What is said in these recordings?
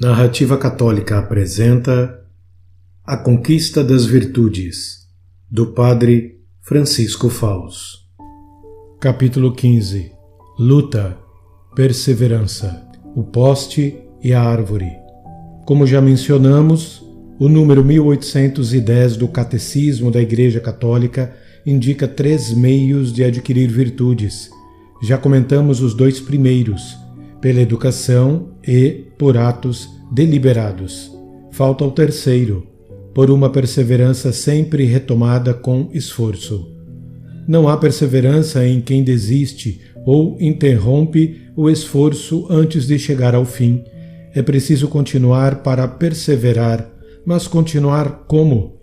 Narrativa Católica apresenta A Conquista das Virtudes, do Padre Francisco Faus. Capítulo 15. Luta, perseverança, o poste e a árvore. Como já mencionamos, o número 1810 do Catecismo da Igreja Católica indica 3 meios de adquirir virtudes. Já comentamos os 2 primeiros, pela educação e por atos deliberados. Falta o terceiro, por uma perseverança sempre retomada com esforço. Não há perseverança em quem desiste ou interrompe o esforço antes de chegar ao fim. É preciso continuar para perseverar, mas continuar como?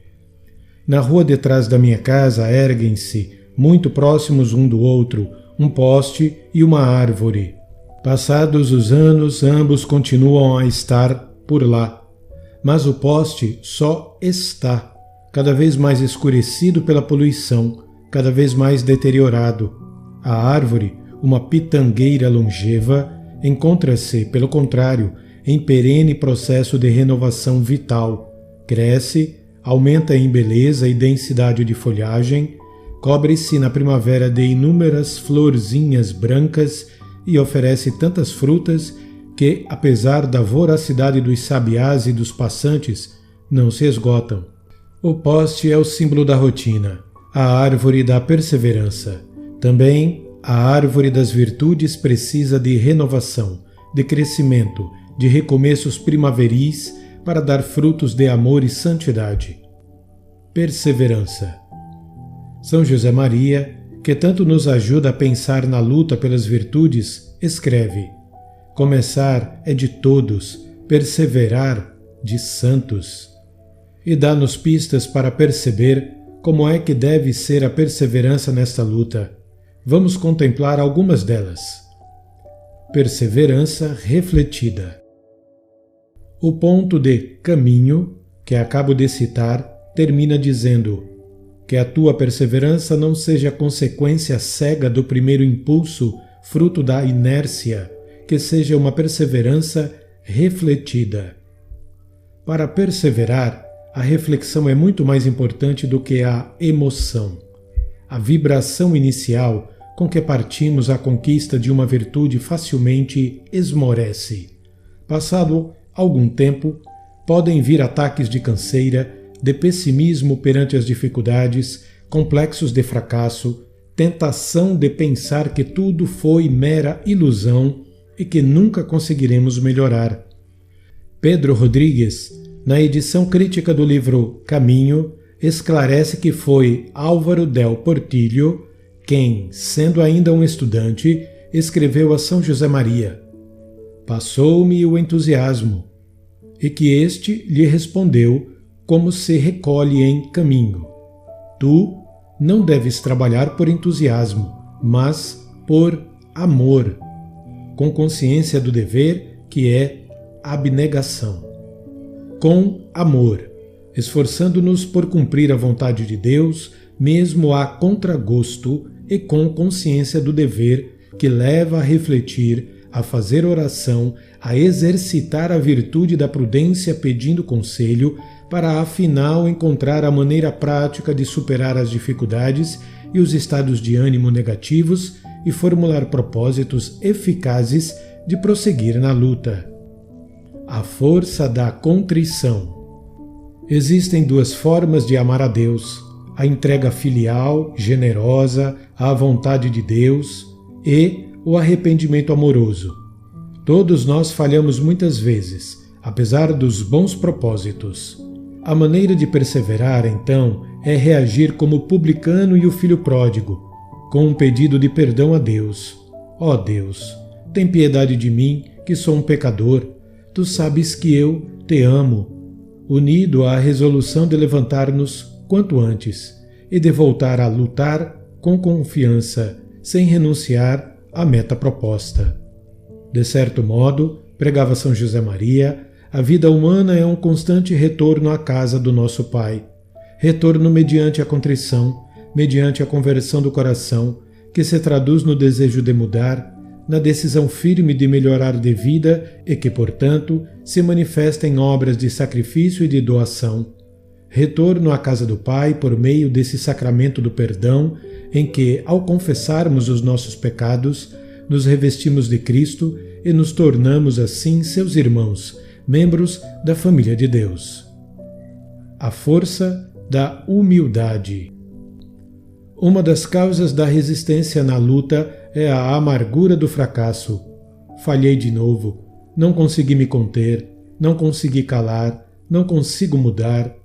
Na rua detrás da minha casa erguem-se, muito próximos um do outro, um poste e uma árvore. Passados os anos, ambos continuam a estar por lá. Mas o poste só está, cada vez mais escurecido pela poluição, cada vez mais deteriorado. A árvore, uma pitangueira longeva, encontra-se, pelo contrário, em perene processo de renovação vital. Cresce, aumenta em beleza e densidade de folhagem, cobre-se na primavera de inúmeras florzinhas brancas e oferece tantas frutas que, apesar da voracidade dos sabiás e dos passantes, não se esgotam. O poste é o símbolo da rotina, a árvore da perseverança. Também a árvore das virtudes precisa de renovação, de crescimento, de recomeços primaveris para dar frutos de amor e santidade. Perseverança. São José Maria, que tanto nos ajuda a pensar na luta pelas virtudes, escreve: começar é de todos, perseverar de santos. E dá-nos pistas para perceber como é que deve ser a perseverança nesta luta. Vamos contemplar algumas delas. Perseverança refletida. O ponto de caminho, que acabo de citar, termina dizendo: que a tua perseverança não seja consequência cega do primeiro impulso, fruto da inércia, que seja uma perseverança refletida. Para perseverar, a reflexão é muito mais importante do que a emoção. A vibração inicial com que partimos à conquista de uma virtude facilmente esmorece. Passado algum tempo, podem vir ataques de canseira, de pessimismo perante as dificuldades, complexos de fracasso, tentação de pensar que tudo foi mera ilusão e que nunca conseguiremos melhorar. Pedro Rodrigues, na edição crítica do livro Caminho, esclarece que foi Álvaro del Portillo quem, sendo ainda um estudante, escreveu a São José Maria: passou-me o entusiasmo, e que este lhe respondeu como se recolhe em caminho: tu não deves trabalhar por entusiasmo, mas por amor, com consciência do dever, que é abnegação. Com amor, esforçando-nos por cumprir a vontade de Deus, mesmo a contragosto, e com consciência do dever, que leva a refletir, a fazer oração, a exercitar a virtude da prudência pedindo conselho, para afinal encontrar a maneira prática de superar as dificuldades e os estados de ânimo negativos e formular propósitos eficazes de prosseguir na luta. A força da contrição. Existem 2 formas de amar a Deus: a entrega filial, generosa, à vontade de Deus, e o arrependimento amoroso. Todos nós falhamos muitas vezes, apesar dos bons propósitos. A maneira de perseverar, então, é reagir como o publicano e o filho pródigo, com um pedido de perdão a Deus. Ó Deus, tem piedade de mim, que sou um pecador. Tu sabes que eu te amo. Unido à resolução de levantar-nos quanto antes e de voltar a lutar com confiança, sem renunciar à meta proposta. De certo modo, pregava São José Maria, a vida humana é um constante retorno à casa do nosso Pai. Retorno mediante a contrição, mediante a conversão do coração, que se traduz no desejo de mudar, na decisão firme de melhorar de vida e que, portanto, se manifesta em obras de sacrifício e de doação. Retorno à casa do Pai por meio desse sacramento do perdão, em que, ao confessarmos os nossos pecados, nos revestimos de Cristo e nos tornamos assim seus irmãos, membros da família de Deus. A força da humildade. Uma das causas da resistência na luta é a amargura do fracasso. Falhei de novo, não consegui me conter, não consegui calar, não consigo mudar.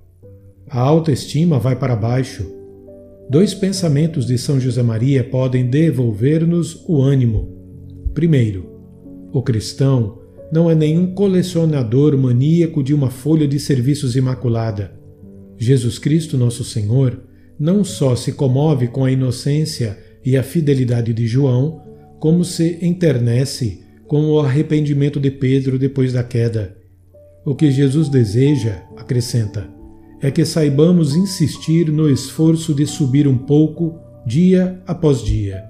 A autoestima vai para baixo. 2 pensamentos de São José Maria podem devolver-nos o ânimo. Primeiro, o cristão não é nenhum colecionador maníaco de uma folha de serviços imaculada. Jesus Cristo, nosso Senhor, não só se comove com a inocência e a fidelidade de João, como se enternece com o arrependimento de Pedro depois da queda. O que Jesus deseja, acrescenta, é que saibamos insistir no esforço de subir um pouco, dia após dia.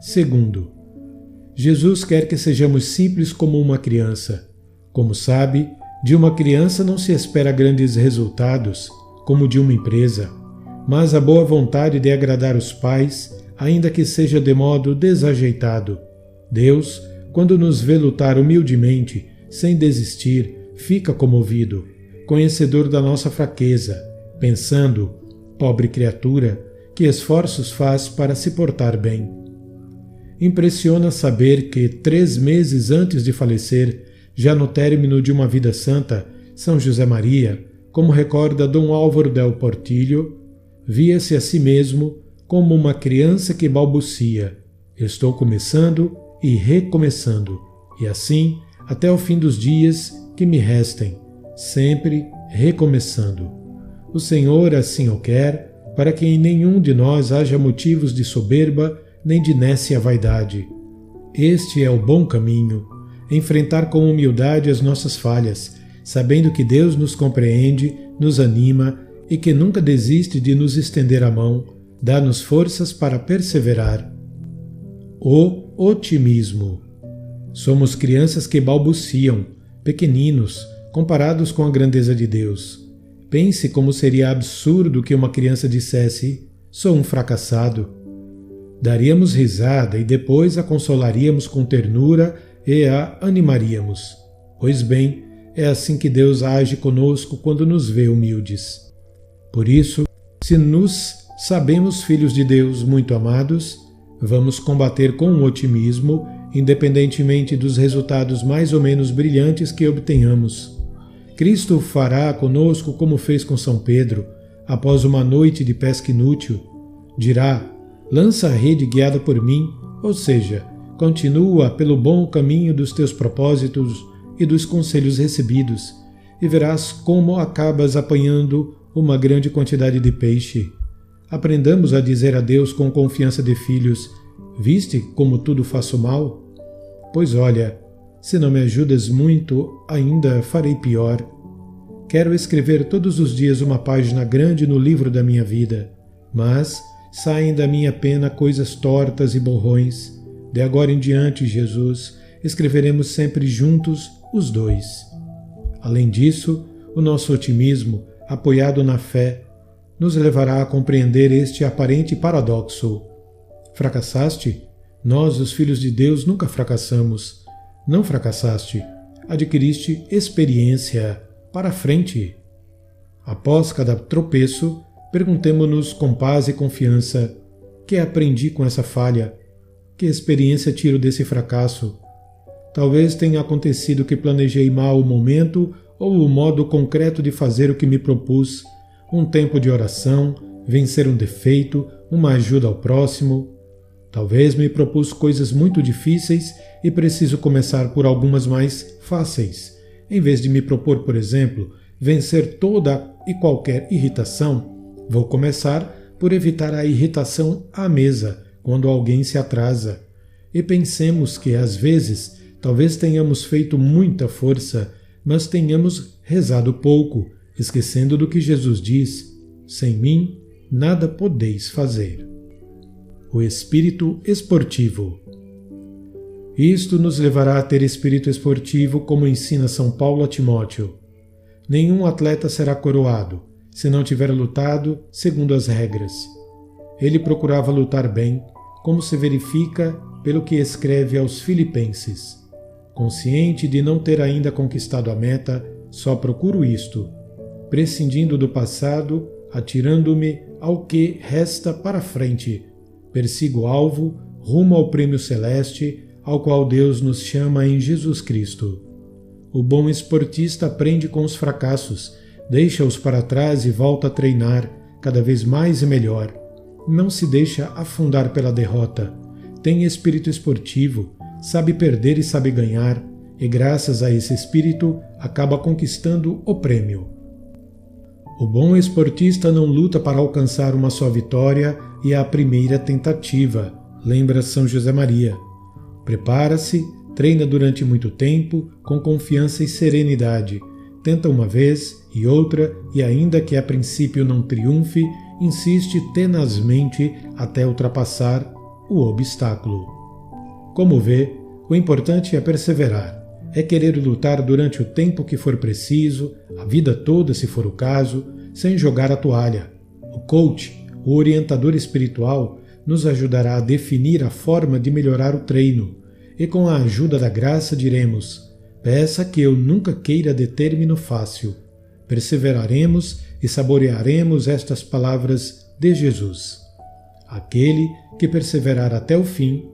Segundo, Jesus quer que sejamos simples como uma criança. Como sabe, de uma criança não se espera grandes resultados, como de uma empresa, mas a boa vontade de agradar os pais, ainda que seja de modo desajeitado. Deus, quando nos vê lutar humildemente, sem desistir, fica comovido, conhecedor da nossa fraqueza, pensando, pobre criatura, que esforços faz para se portar bem. Impressiona saber que 3 meses antes de falecer, já no término de uma vida santa, São José Maria, como recorda Dom Álvaro del Portillo, via-se a si mesmo como uma criança que balbucia: estou começando e recomeçando, e assim até o fim dos dias que me restem, sempre recomeçando. O Senhor assim o quer, para que em nenhum de nós haja motivos de soberba nem de nécia vaidade. Este é o bom caminho, enfrentar com humildade as nossas falhas, sabendo que Deus nos compreende, nos anima e que nunca desiste de nos estender a mão, dá-nos forças para perseverar. O otimismo. Somos crianças que balbuciam, pequeninos, comparados com a grandeza de Deus. Pense como seria absurdo que uma criança dissesse: sou um fracassado. Daríamos risada e depois a consolaríamos com ternura e a animaríamos. Pois bem, é assim que Deus age conosco quando nos vê humildes. Por isso, se nos sabemos filhos de Deus muito amados, vamos combater com otimismo, independentemente dos resultados mais ou menos brilhantes que obtenhamos. Cristo fará conosco como fez com São Pedro, após uma noite de pesca inútil. Dirá: lança a rede guiada por mim, ou seja, continua pelo bom caminho dos teus propósitos e dos conselhos recebidos, e verás como acabas apanhando uma grande quantidade de peixe. Aprendamos a dizer a Deus com confiança de filhos: viste como tudo faço mal? Pois olha, se não me ajudas muito, ainda farei pior. Quero escrever todos os dias uma página grande no livro da minha vida, mas saem da minha pena coisas tortas e borrões. De agora em diante, Jesus, escreveremos sempre juntos os 2. Além disso, o nosso otimismo, apoiado na fé, nos levará a compreender este aparente paradoxo. Fracassaste? Nós, os filhos de Deus, nunca fracassamos. Não fracassaste. Adquiriste experiência. Para frente. Após cada tropeço, perguntemo-nos com paz e confiança: que aprendi com essa falha? Que experiência tiro desse fracasso? Talvez tenha acontecido que planejei mal o momento ou o modo concreto de fazer o que me propus, um tempo de oração, vencer um defeito, uma ajuda ao próximo. Talvez me propus coisas muito difíceis e preciso começar por algumas mais fáceis, em vez de me propor, por exemplo, vencer toda e qualquer irritação. Vou começar por evitar a irritação à mesa, quando alguém se atrasa. E pensemos que, às vezes, talvez tenhamos feito muita força, mas tenhamos rezado pouco, esquecendo do que Jesus diz: sem mim, nada podeis fazer. O espírito esportivo. Isto nos levará a ter espírito esportivo, como ensina São Paulo a Timóteo. Nenhum atleta será coroado, se não tiver lutado segundo as regras. Ele procurava lutar bem, como se verifica pelo que escreve aos Filipenses. Consciente de não ter ainda conquistado a meta, só procuro isto, prescindindo do passado, atirando-me ao que resta para frente. Persigo o alvo, rumo ao prêmio celeste, ao qual Deus nos chama em Jesus Cristo. O bom esportista aprende com os fracassos, deixa-os para trás e volta a treinar, cada vez mais e melhor. Não se deixa afundar pela derrota. Tem espírito esportivo, sabe perder e sabe ganhar, e graças a esse espírito acaba conquistando o prêmio. O bom esportista não luta para alcançar uma só vitória e a primeira tentativa, lembra São José Maria. Prepara-se, treina durante muito tempo, com confiança e serenidade. Tenta uma vez e outra, e ainda que a princípio não triunfe, insiste tenazmente até ultrapassar o obstáculo. Como vê, o importante é perseverar, é querer lutar durante o tempo que for preciso, a vida toda se for o caso, sem jogar a toalha. O coach, o orientador espiritual, nos ajudará a definir a forma de melhorar o treino, e com a ajuda da graça diremos: peça que eu nunca queira de término fácil. Perseveraremos e saborearemos estas palavras de Jesus. Aquele que perseverar até o fim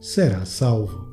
será salvo.